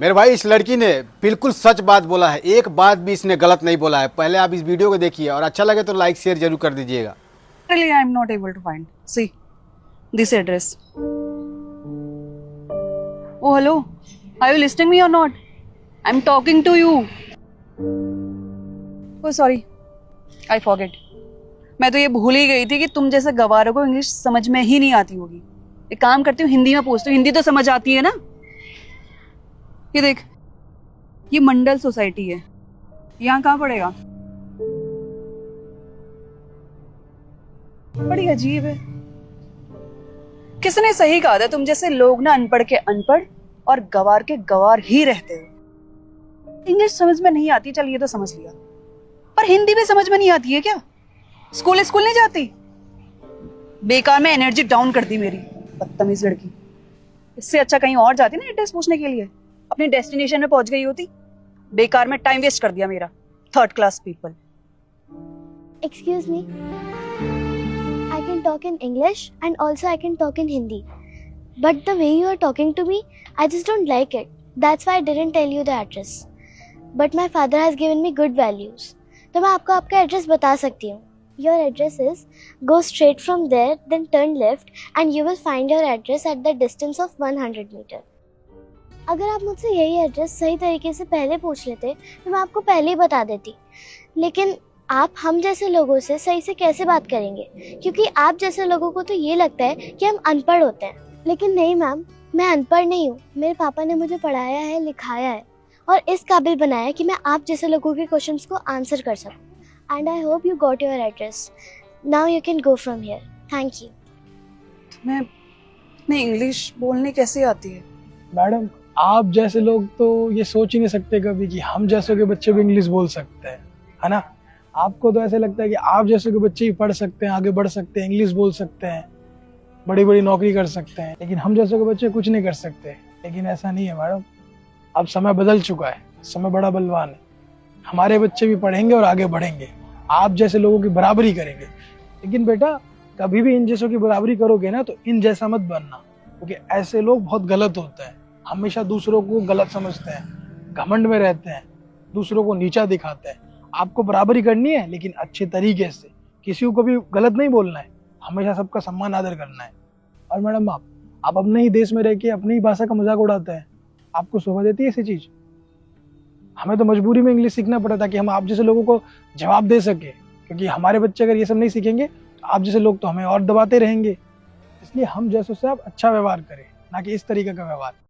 मेरे भाई, इस लड़की ने बिल्कुल सच बात बोला है, एक बात भी इसने गलत नहीं बोला है। पहले आप इस वीडियो को देखिए और अच्छा लगे तो लाइक शेयर जरूर कर दीजिएगा। Really, I'm not able to find. See, this address. Oh, hello. Are you listening me or not? I'm talking to you. Oh, sorry. I forget. मैं तो ये भूल ही गई थी कि तुम जैसे गवारों को इंग्लिश समझ में ही नहीं आती होगी। एक काम करती हूँ, हिंदी में पूछती हूँ। हिंदी तो समझ आती है ना? ये देख, ये मंडल सोसाइटी है। यहाँ कहाँ पड़ेगा? बड़ी अजीब है। किसने सही कहा था, तुम जैसे लोग ना अनपढ़ के अनपढ़ और गवार के गवार ही रहते हो। इंग्लिश समझ में नहीं आती, चल ये तो समझ लिया, पर हिंदी भी समझ में नहीं आती है क्या? स्कूल नहीं जाती? बेकार में एनर्जी डाउन कर दी मेरी, बदतमीज लड़की। इससे अच्छा कहीं और जाती ना एड्रेस पूछने के लिए, अपने डेस्टिनेशन में पहुंच गई होती। बेकार में टाइम वेस्ट कर दिया मेरा। Third class people. Excuse me. I can talk in English and also I can talk in Hindi. But the way you are talking to me, I just don't like it. That's why I didn't tell you the address. But my father has given me good values. तो मैं आपको आपका address बता सकती हूँ. Your address is go straight from there, then turn left, and you will find your address at the distance of 100 meter. अगर आप मुझसे यही एड्रेस सही तरीके से पहले पूछ लेते तो मैं आपको पहले ही बता देती, लेकिन आप हम जैसे लोगों से सही से कैसे बात करेंगे, क्योंकि आप जैसे लोगों को तो ये लगता है कि हम अनपढ़ होते हैं। लेकिन नहीं मैम, मैं अनपढ़ नहीं हूँ। मेरे पापा ने मुझे पढ़ाया है, लिखाया है और इस काबिल बनाया कि मैं आप जैसे लोगों के क्वेश्चंस को आंसर कर सकूँ। And I hope you got your address. Now you can go from here. Thank you. तुम्हें इंग्लिश बोलने कैसे आती है? मैडम, आप जैसे लोग तो ये सोच ही नहीं सकते कभी कि हम जैसों के बच्चे भी इंग्लिश बोल सकते हैं, है ना? आपको तो ऐसे लगता है कि आप जैसे के बच्चे ही पढ़ सकते हैं, आगे बढ़ सकते हैं, इंग्लिश बोल सकते हैं, बड़ी बड़ी नौकरी कर सकते हैं, लेकिन हम जैसे के बच्चे कुछ नहीं कर सकते। लेकिन ऐसा नहीं है मैडम, अब समय बदल चुका है, समय बड़ा बलवान है। हमारे बच्चे भी पढ़ेंगे और आगे बढ़ेंगे, आप जैसे लोगों की बराबरी करेंगे। लेकिन बेटा, कभी भी इन जैसों की बराबरी करोगे ना तो इन जैसा मत बनना, क्योंकि ऐसे लोग बहुत गलत होते हैं। हमेशा दूसरों को गलत समझते हैं, घमंड में रहते हैं, दूसरों को नीचा दिखाते हैं। आपको बराबरी करनी है, लेकिन अच्छे तरीके से, किसी को कभी गलत नहीं बोलना है, हमेशा सबका सम्मान आदर करना है। और मैडम, आप अपने ही देश में रह के अपनी ही भाषा का मजाक उड़ाते हैं, आपको शोभा देती है ऐसी चीज? हमें तो मजबूरी में इंग्लिश सीखना पड़ा था कि हम आप जैसे लोगों को जवाब दे सके, क्योंकि हमारे बच्चे अगर ये सब नहीं सीखेंगे तो आप जैसे लोग तो हमें और दबाते रहेंगे। इसलिए हम जैसों से आप अच्छा व्यवहार करें, ना कि इस तरीके का व्यवहार।